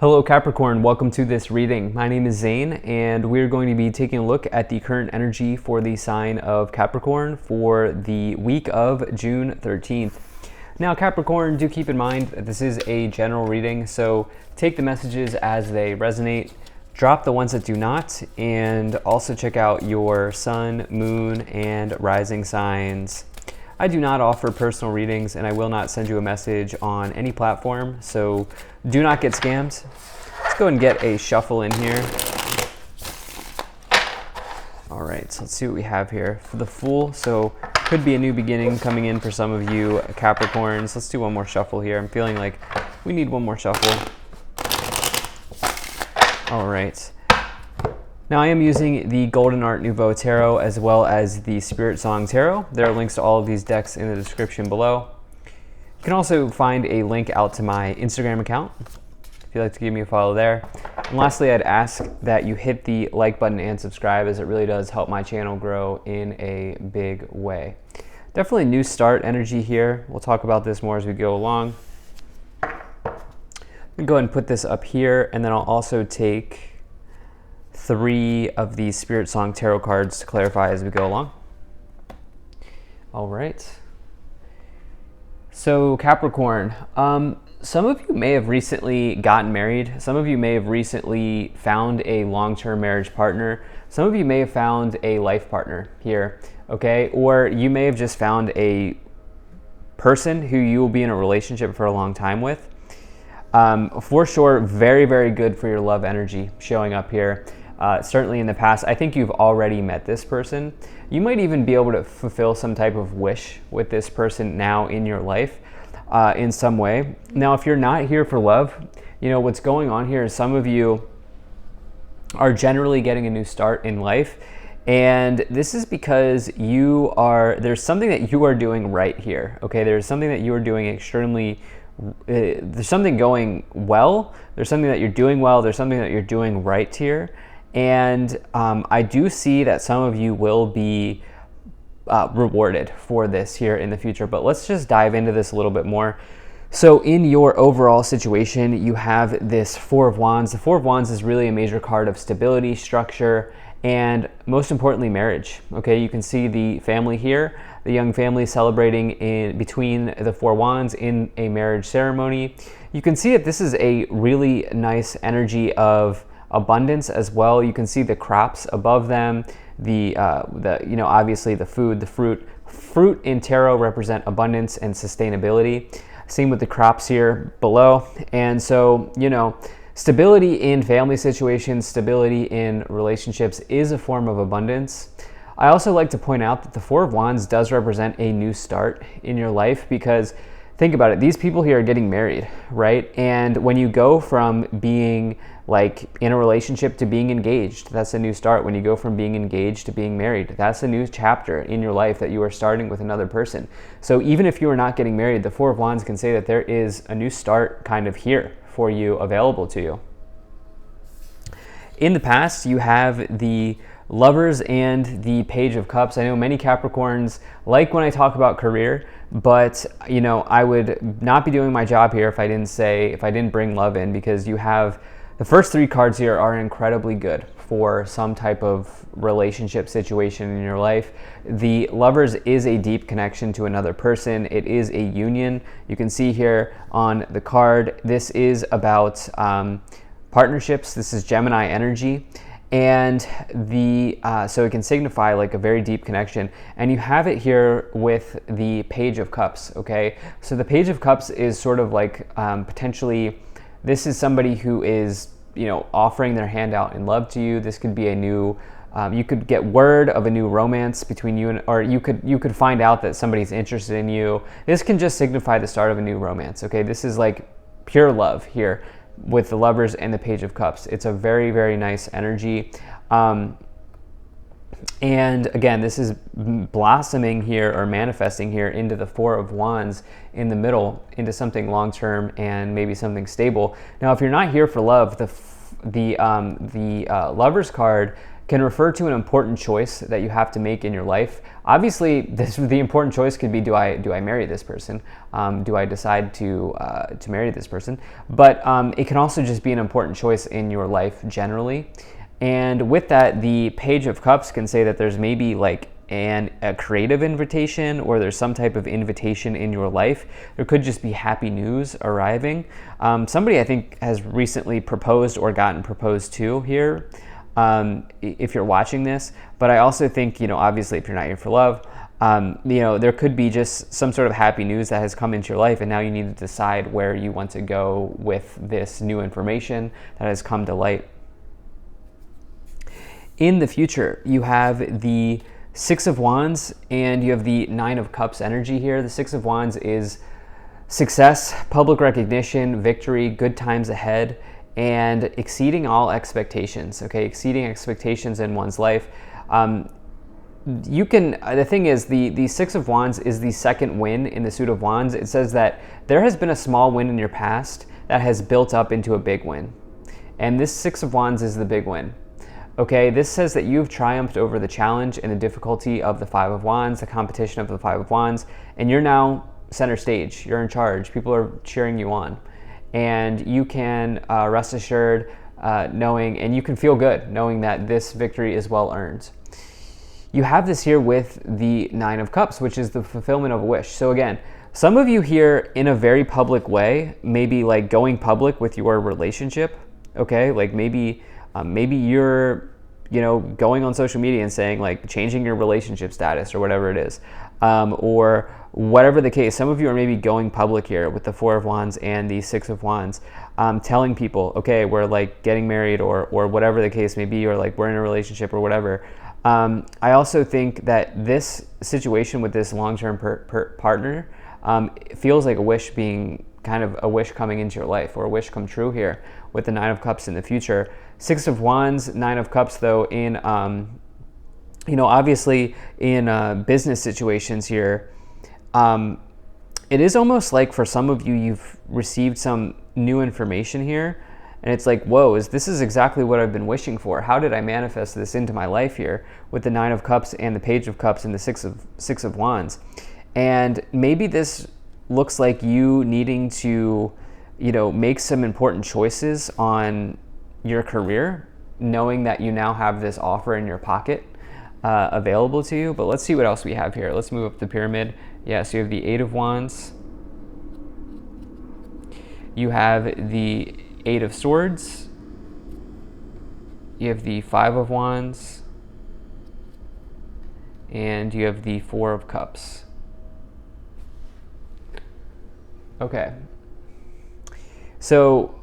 Hello Capricorn, welcome to this reading. My name is Zane and we're going to be taking a look at the current energy for the sign of Capricorn for the week of June 13th. Now Capricorn, do keep in mind that this is a general reading, so take the messages as they resonate, drop the ones that do not, and also check out your sun, moon, and rising signs. I do not offer personal readings and I will not send you a message on any platform, so do not get scammed. Let's go and get a shuffle in here. All right, so let's see what we have here. For the Fool, so could be a new beginning coming in for some of you Capricorns. Let's do one more shuffle here. I'm feeling like we need one more shuffle. All right. Now I am using the Golden Art Nouveau Tarot as well as the Spirit Song Tarot. There are links to all of these decks in the description below. You can also find a link out to my Instagram account if you'd like to give me a follow there. And lastly, I'd ask that you hit the like button and subscribe, as it really does help my channel grow in a big way. Definitely new start energy here. We'll talk about this more as we go along. I'm gonna go ahead and put this up here, and then I'll also take 3 of these Spirit Song Tarot cards to clarify as we go along. All right. So Capricorn, some of you may have recently gotten married. Some of you may have recently found a long-term marriage partner. Some of you may have found a life partner here, okay? Or you may have just found a person who you will be in a relationship for a long time with. For sure, very, very good for your love energy showing up here. Certainly in the past, I think you've already met this person. You might even be able to fulfill some type of wish with this person now in your life in some way. Now, if you're not here for love, you know, what's going on here is some of you are generally getting a new start in life. And this is because there's something that you are doing right here, okay? There's something that you are doing there's something going well, there's something that you're doing well, there's something that you're doing right here. And I do see that some of you will be rewarded for this here in the future, but let's just dive into this a little bit more. So in your overall situation, you have this Four of Wands. The Four of Wands is really a major card of stability, structure, and most importantly, marriage. Okay, you can see the family here, the young family celebrating in between the Four Wands in a marriage ceremony. You can see that this is a really nice energy of abundance as well. You can see the crops above them, obviously the food, the fruit in tarot represent abundance and sustainability. Same with the crops here below. And so, stability in family situations, stability in relationships is a form of abundance. I also like to point out that the Four of Wands does represent a new start in your life, because think about it, these people here are getting married, right? And when you go from being like in a relationship to being engaged, that's a new start. When you go from being engaged to being married, that's a new chapter in your life that you are starting with another person. So even if you are not getting married, the Four of Wands can say that there is a new start kind of here for you, available to you. In the past, you have the Lovers and the Page of Cups. I know many Capricorns like when I talk about career, but I would not be doing my job here if I didn't bring love in, because you have the first 3 cards here are incredibly good for some type of relationship situation in your life. The Lovers is a deep connection to another person. It is a union. You can see here on the card, this is about partnerships. This is Gemini energy. And so it can signify like a very deep connection. And you have it here with the Page of Cups, okay? So the Page of Cups is sort of like potentially, this is somebody who is, offering their hand out in love to you. This could be a new, you could get word of a new romance between you or you could find out that somebody's interested in you. This can just signify the start of a new romance, okay? This is like pure love here with the Lovers and the Page of Cups. It's a very, very nice energy. And again, this is blossoming here or manifesting here into the Four of Wands in the middle, into something long-term and maybe something stable. Now, if you're not here for love, the Lovers card can refer to an important choice that you have to make in your life. Obviously, the important choice could be, do I marry this person? Do I decide to marry this person? But it can also just be an important choice in your life generally. And with that, the Page of Cups can say that there's maybe like a creative invitation, or there's some type of invitation in your life. There could just be happy news arriving. Somebody I think has recently proposed or gotten proposed to here, if you're watching this. But I also think, obviously if you're not here for love, there could be just some sort of happy news that has come into your life, and now you need to decide where you want to go with this new information that has come to light. In the future, you have the Six of Wands and you have the Nine of Cups energy here. The Six of Wands is success, public recognition, victory, good times ahead, and exceeding all expectations, okay? Exceeding expectations in one's life. The thing is, the Six of Wands is the second win in the suit of Wands. It says that there has been a small win in your past that has built up into a big win. And this Six of Wands is the big win. Okay, this says that you've triumphed over the challenge and the difficulty of the Five of Wands, the competition of the Five of Wands, and you're now center stage. You're in charge. People are cheering you on. And you can rest assured knowing, and you can feel good knowing that this victory is well earned. You have this here with the Nine of Cups, which is the fulfillment of a wish. So again, some of you here in a very public way, maybe like going public with your relationship, okay? Like maybe you're, going on social media and saying like changing your relationship status or whatever it is, or whatever the case. Some of you are maybe going public here with the Four of Wands and the Six of Wands, telling people, okay, we're like getting married or whatever the case may be, or like we're in a relationship or whatever. I also think that this situation with this long-term partner feels like a wish being kind of a wish coming into your life, or a wish come true here with the Nine of Cups in the future. Six of Wands, Nine of Cups, though, in, obviously in business situations here, it is almost like for some of you, you've received some new information here, and it's like, whoa, this is exactly what I've been wishing for. How did I manifest this into my life here with the Nine of Cups and the Page of Cups and the Six of Wands? And maybe this looks like you needing to, make some important choices on your career, knowing that you now have this offer in your pocket available to you. But let's see what else we have here. Let's move up the pyramid. Yeah, so you have the Eight of Wands. You have the Eight of Swords. You have the Five of Wands. And you have the Four of Cups. Okay. So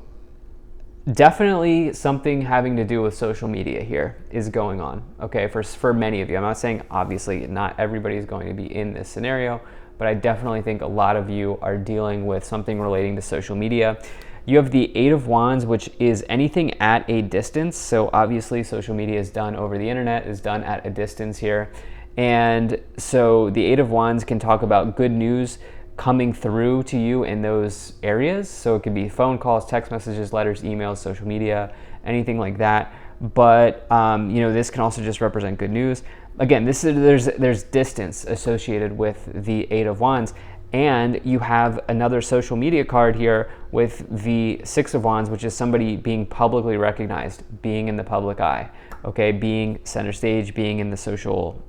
definitely something having to do with social media here is going on, okay, for many of you. I'm not saying, obviously, not everybody is going to be in this scenario, but I definitely think a lot of you are dealing with something relating to social media. You have the Eight of Wands, which is anything at a distance. So obviously social media is done over the internet, is done at a distance here. And so the Eight of Wands can talk about good news coming through to you in those areas. So it could be phone calls, text messages, letters, emails, social media, anything like that. But this can also just represent good news. Again, there's distance associated with the Eight of Wands, and you have another social media card here with the Six of Wands, which is somebody being publicly recognized, being in the public eye, okay, being center stage, being in the social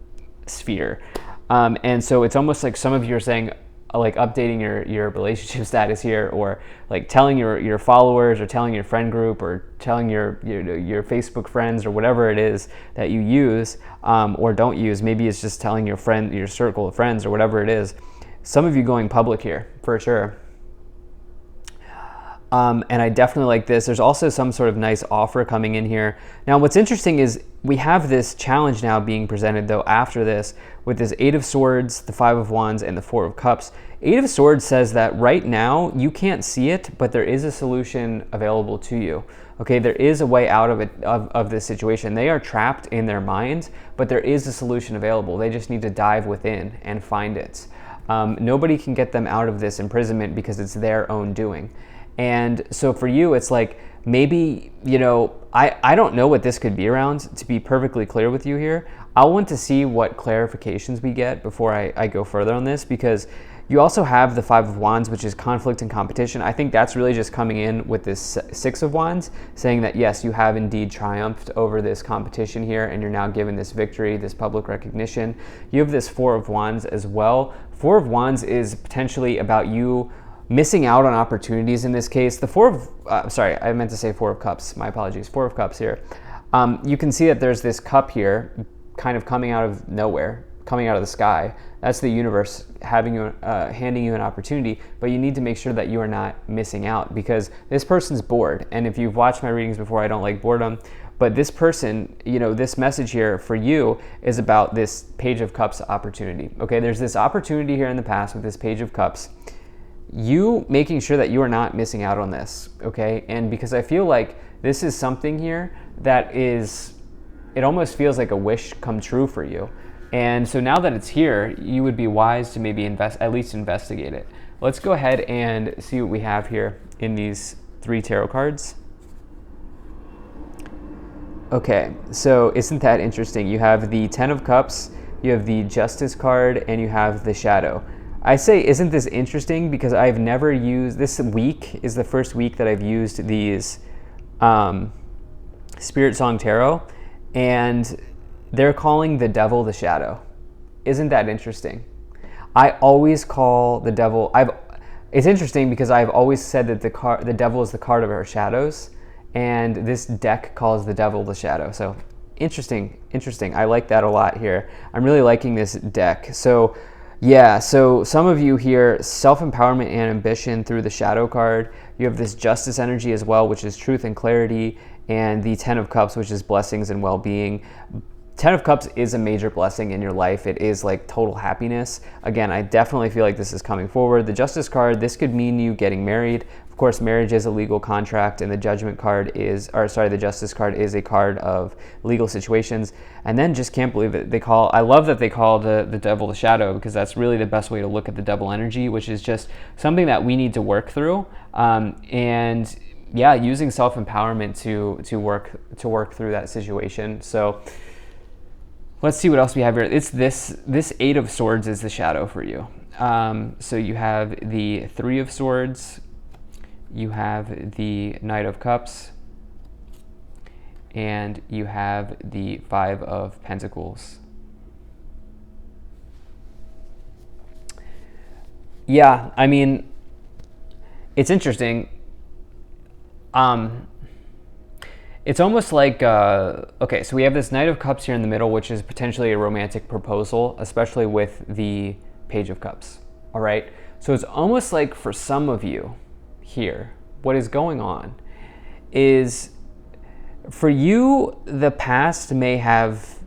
sphere. And so it's almost like some of you are saying, like updating your relationship status here, or like telling your followers, or telling your friend group, or telling your Facebook friends, or whatever it is that you use or don't use. Maybe it's just telling your circle of friends, or whatever it is. Some of you going public here for sure. And I definitely like this. There's also some sort of nice offer coming in here. Now, what's interesting is we have this challenge now being presented, though, after this, with this Eight of Swords, the Five of Wands, and the Four of Cups. Eight of Swords says that right now you can't see it, but there is a solution available to you. Okay, there is a way out of it, of this situation. They are trapped in their minds, but there is a solution available. They just need to dive within and find it. Nobody can get them out of this imprisonment because it's their own doing. And so for you, it's like maybe, I don't know what this could be around, to be perfectly clear with you here. I'll want to see what clarifications we get before I go further on this, because you also have the Five of Wands, which is conflict and competition. I think that's really just coming in with this Six of Wands, saying that yes, you have indeed triumphed over this competition here, and you're now given this victory, this public recognition. You have this Four of Wands as well. Four of Wands is potentially about you missing out on opportunities in this case. The sorry, I meant to say Four of Cups. My apologies. Four of Cups here. You can see that there's this cup here kind of coming out of nowhere, coming out of the sky. That's the universe handing you an opportunity, but you need to make sure that you are not missing out, because this person's bored. And if you've watched my readings before, I don't like boredom, but this person, this message here for you is about this Page of Cups opportunity. Okay, there's this opportunity here in the past with this Page of Cups. You making sure that you are not missing out on this, okay? And because I feel like this is something here that it almost feels like a wish come true for you. And so now that it's here, you would be wise to maybe at least investigate it. Let's go ahead and see what we have here in these 3 tarot cards. Okay, so isn't that interesting? You have the Ten of Cups, you have the Justice card, and you have the Shadow. I say, isn't this interesting? Because I've never used, this week is the first week that I've used these Spirit Song Tarot, and they're calling the devil the shadow. Isn't that interesting? I always call the devil, it's interesting because I've always said that the devil is the card of our shadows, and this deck calls the devil the shadow. So interesting. I like that a lot here. I'm really liking this deck. So yeah, so some of you here, self-empowerment and ambition through the Shadow card. You have this Justice energy as well, which is truth and clarity, and the Ten of Cups, which is blessings and well-being. Ten of Cups is a major blessing in your life. It is like total happiness. Again, I definitely feel like this is coming forward. The Justice card, this could mean you getting married. Of course, marriage is a legal contract, and the Judgment card the Justice card is a card of legal situations. And then just can't believe it. I love that they call the devil the shadow, because that's really the best way to look at the devil energy, which is just something that we need to work through. And yeah, using self-empowerment to work through that situation. So let's see what else we have here. It's this Eight of Swords is the shadow for you. So you have the Three of Swords, you have the Knight of Cups, and you have the Five of Pentacles. Yeah, I mean, it's interesting. It's almost like, okay, so we have this Knight of Cups here in the middle, which is potentially a romantic proposal, especially with the Page of Cups, all right? So it's almost like for some of you here, what is going on is, for you, the past may have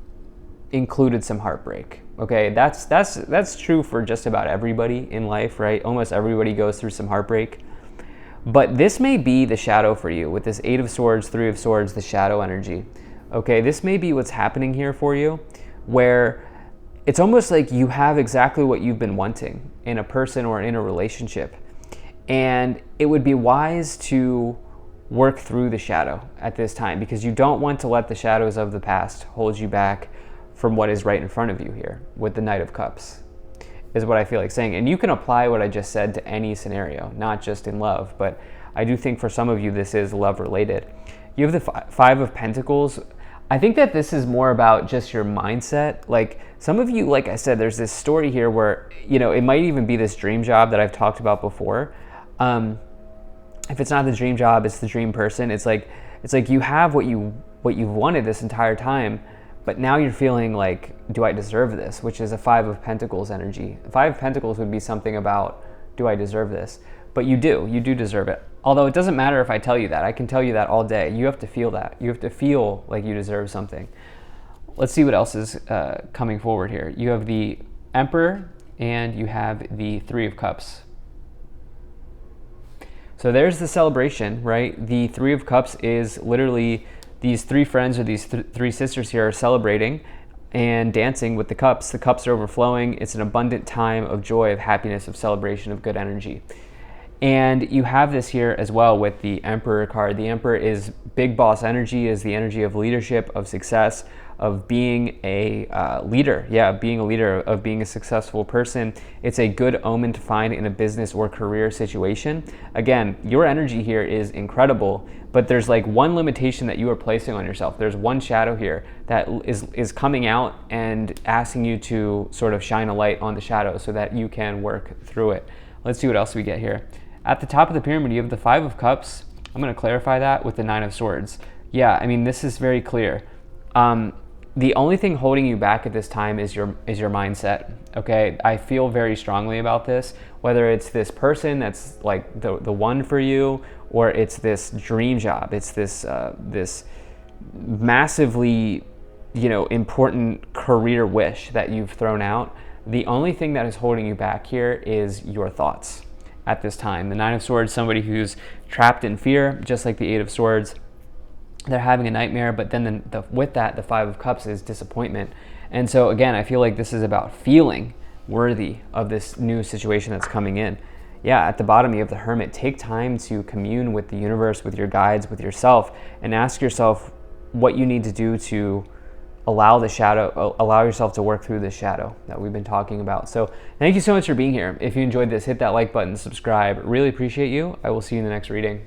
included some heartbreak, okay? That's true for just about everybody in life, right? Almost everybody goes through some heartbreak. But this may be the shadow for you with this Eight of Swords, Three of Swords, the shadow energy. Okay, this may be what's happening here for you, where it's almost like you have exactly what you've been wanting in a person or in a relationship. And it would be wise to work through the shadow at this time, because you don't want to let the shadows of the past hold you back from what is right in front of you here with the Knight of Cups, is what I feel like saying. And you can apply what I just said to any scenario, not just in love, but I do think for some of you this is love related. You have the Five of Pentacles. I think that this is more about just your mindset. Like some of you, like I said, there's this story here where, it might even be this dream job that I've talked about before. If it's not the dream job, it's the dream person. It's like you have what you've wanted this entire time, but now you're feeling like, do I deserve this? Which is a Five of Pentacles energy. The Five of Pentacles would be something about, do I deserve this? But you do deserve it. Although it doesn't matter if I tell you that. I can tell you that all day. You have to feel that. You have to feel like you deserve something. Let's see what else is coming forward here. You have the Emperor and you have the Three of Cups. So there's the celebration, right? The Three of Cups is literally these three friends or these three sisters here are celebrating and dancing with the cups. The cups are overflowing. It's an abundant time of joy, of happiness, of celebration, of good energy. And you have this here as well with the Emperor card. The Emperor is big boss energy, is the energy of leadership, of success, of being a leader. Yeah, being a leader, of being a successful person. It's a good omen to find in a business or career situation. Again, your energy here is incredible, but there's like one limitation that you are placing on yourself. There's one shadow here that is coming out and asking you to sort of shine a light on the shadow so that you can work through it. Let's see what else we get here. At the top of the pyramid, you have the Five of Cups. I'm going to clarify that with the Nine of Swords. Yeah, I mean, this is very clear. The only thing holding you back at this time is your mindset. Okay, I feel very strongly about this. Whether it's this person that's like the one for you, or it's this dream job, it's this this massively, you know, important career wish that you've thrown out. The only thing that is holding you back here is your thoughts at this time. The Nine of Swords, somebody who's trapped in fear, just like the Eight of Swords. They're having a nightmare, but then with that, the Five of Cups is disappointment. And so again, I feel like this is about feeling worthy of this new situation that's coming in. Yeah, at the bottom, you have the Hermit. Take time to commune with the universe, with your guides, with yourself, and ask yourself what you need to do to allow yourself to work through this shadow that we've been talking about. So thank you so much for being here. If you enjoyed this, hit that like button, subscribe. Really appreciate you. I will see you in the next reading.